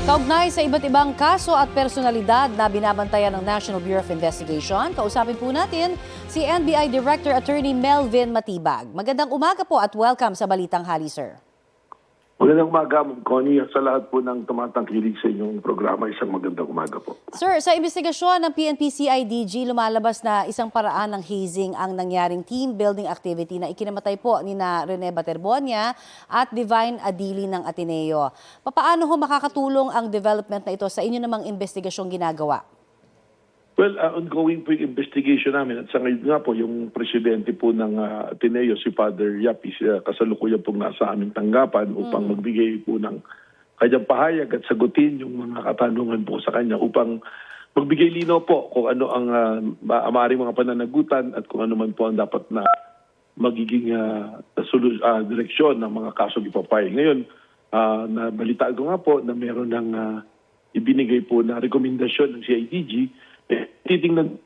Kaugnay sa iba't ibang kaso at personalidad na binabantayan ng National Bureau of Investigation, kausapin po natin si NBI Director Attorney Melvin Matibag. Magandang umaga po at welcome sa Balitang Hali, sir. Magandang umaga, Ma'am Connie, at sa lahat po ng tumatangkilig sa inyong programa, isang magandang umaga po. Sir, sa investigasyon ng PNP-CIDG, lumalabas na isang paraan ng hazing ang nangyaring team building activity na ikinamatay po ni na Rene Baterbonia at Divine Adili ng Ateneo. Paano ho makakatulong ang development na ito sa inyo namang investigasyong ginagawa? Well, ongoing po yung investigation namin at sa ngayon nga po yung presidente po ng Ateneo, si Father Yapis, kasalukuyan pong nasa aming tanggapan upang magbigay po ng kanyang pahayag at sagutin yung mga katanungan po sa kanya upang magbigay linaw po kung ano ang maaaring mga pananagutan at kung ano man po ang dapat na magiging direksyon ng mga kasong ipapile. Ngayon, nabalitaan ko nga po na meron ng ibinigay po na rekomendasyon ng CIDG. Titingnan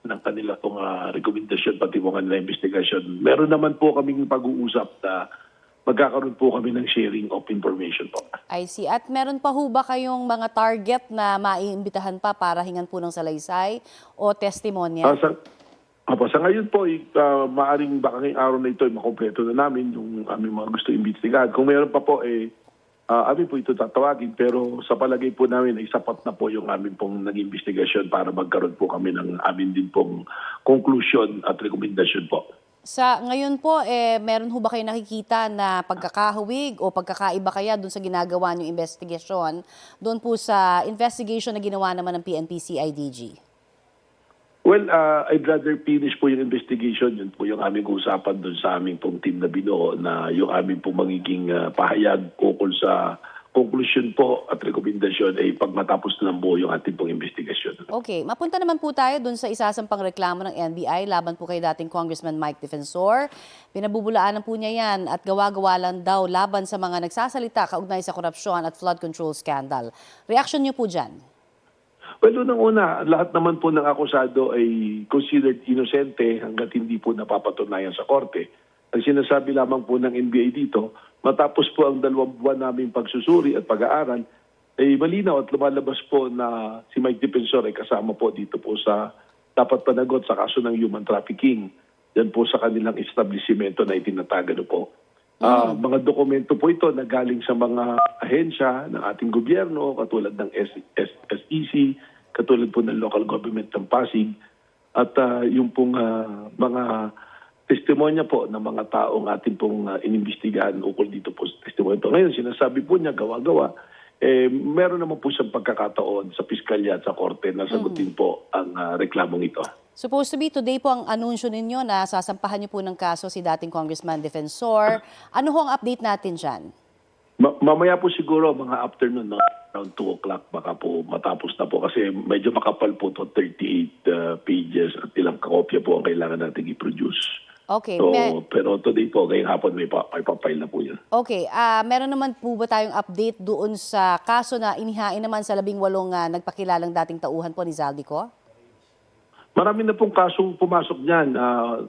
ng kanila pong rekomendasyon pati po kanila investigasyon. Meron naman po kaming pag-uusap na magkakaroon po kami ng sharing of information po. I see. At meron pa ho ba kayong mga target na maiimbitahan pa para hingan po ng salaysay o testimonya? Sa ngayon po, maaring baka ngayong araw na ito, makompleto na namin yung aming mga gusto imbestigahan. Kung meron pa po, amin po ito tatawagin, pero sa palagay po namin ay sapat na po yung amin pong nag-investigasyon para magkaroon po kami ng amin din pong conclusion at rekomendasyon po. Sa ngayon po, meron ho ba kayo nakikita na pagkakahawig o pagkakaiba kaya doon sa ginagawa niyong investigasyon doon po sa investigation na ginawa naman ng PNP-CIDG? Well, I'd rather finish po yung investigation. Yun po yung aming usapan doon sa aming pong team na binuo na yung aming pong magiging pahayag ukol sa conclusion po at rekomendasyon ay pag matapos na ng buo yung ating pong investigasyon. Okay, mapunta naman po tayo doon sa isasampang reklamo ng NBI laban po kay dating Congressman Mike Defensor. Pinabubulaanan po niya yan at gawa-gawa lang daw laban sa mga nagsasalita kaugnay sa korupsyon at flood control scandal. Reaction niyo po dyan? Well, unang-una, lahat naman po ng akusado ay considered inosente hanggat hindi po napapatunayan sa korte. Ang sinasabi lamang po ng NBI dito, matapos po ang 2 buwan naming pagsusuri at pag-aaral, ay malinaw at lumalabas po na si Mike Defensor ay kasama po dito po sa dapat panagot sa kaso ng human trafficking. Yan po sa kanilang establishmento na itinatagano po. Mga dokumento po ito na galing sa mga ahensya ng ating gobyerno, katulad ng SEC, katulad po ng local government ng Pasig, at yung pong mga testimonya po ng mga taong ating pong inimbestigahan ukol dito po sa testimonya ito. Ngayon, sinasabi po niya, gawa-gawa, meron naman po siyang pagkakataon sa piskalya at sa korte na sagutin po ang reklamong ito. Supposed to be today po ang anunsyo ninyo na sasampahan niyo po ng kaso si dating Congressman Defensor. Ano ho ang update natin dyan? Mamaya po siguro mga afternoon, no? Around 2 o'clock baka po matapos na po kasi medyo makapal po to 38 pages at ilang kopya po ang kailangan natin i-produce. Okay. So, pero today po, ngayong hapon may papile na po yun. Okay. Meron naman po ba tayong update doon sa kaso na inihain naman sa 18 nagpakilalang dating tauhan po ni Zaldico? Marami na pong kasong pumasok niyan.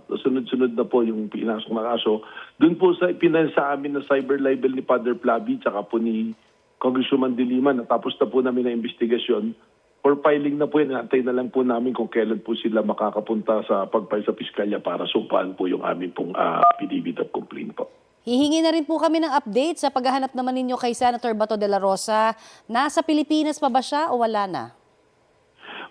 Sunod-sunod na po yung pinasok na kaso. Doon po sa ipinasa amin na cyber libel ni Father Plavi tsaka po ni Congresswoman De Lima, natapos na po namin na investigasyon. For filing na po yan, antay na lang po namin kung kailan po sila makakapunta sa pag-file sa piskalya para sumpaan po yung amin pong affidavit of complaint po. Hihingi na rin po kami ng update sa paghahanap naman ninyo kay Senator Bato de la Rosa. Nasa Pilipinas pa ba siya o wala na?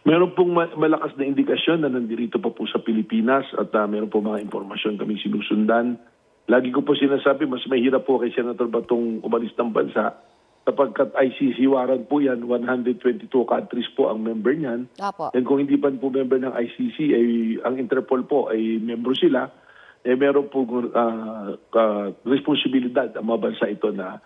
Meron pong malakas na indikasyon na nandito pa po sa Pilipinas at meron po mga impormasyon kaming sinusundan. Lagi ko po sinasabi, mas mahirap po kay Senator Batong umalis ng bansa sapagkat ICC warrant po yan, 122 countries po ang member niyan. Apo. And kung hindi pa po member ng ICC, ang Interpol po ay membro sila, meron po responsibilidad ang mga bansa ito na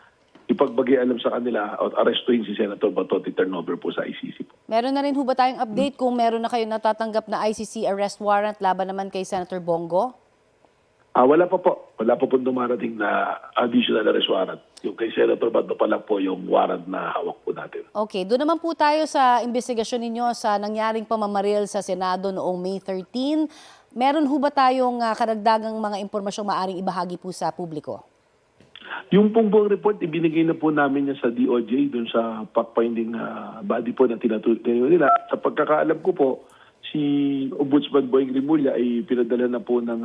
ipagbagay-alam sa kanila at arestuhin si Senator Bato at turnover po sa ICC po. Meron na rin ho ba tayong update kung meron na kayo natatanggap na ICC arrest warrant laban naman kay Senator Bongo? Wala pa po. Wala pa po dumarating na additional arrest warrant. Yung kay Senator Bato pa lang po yung warrant na hawak po natin. Okay, doon naman po tayo sa investigasyon ninyo sa nangyaring pamamaril sa Senado noong May 13. Meron ho ba tayong karagdagang mga impormasyong maaring ibahagi po sa publiko? Yung pong buong report, ibinigay na po namin yan sa DOJ, dun sa fact-finding body po na tinutulungan nila. Sa pagkakaalam ko po, si Ombudsman Boying Rimulya ay pinadala na po ng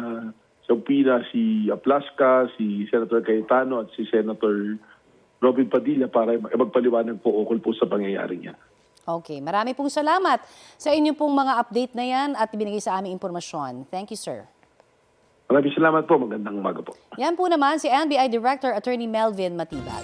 subpoena si Aplasca, si Senator Cayetano at si Senator Robin Padilla para magpaliwanag po ukol po sa pangyayari niya. Okay, marami pong salamat sa inyo pong mga update na yan at ibinigay sa aming impormasyon. Thank you, sir. Maraming salamat po. Magandang umaga po. Yan po naman si NBI Director Attorney Melvin Matibag.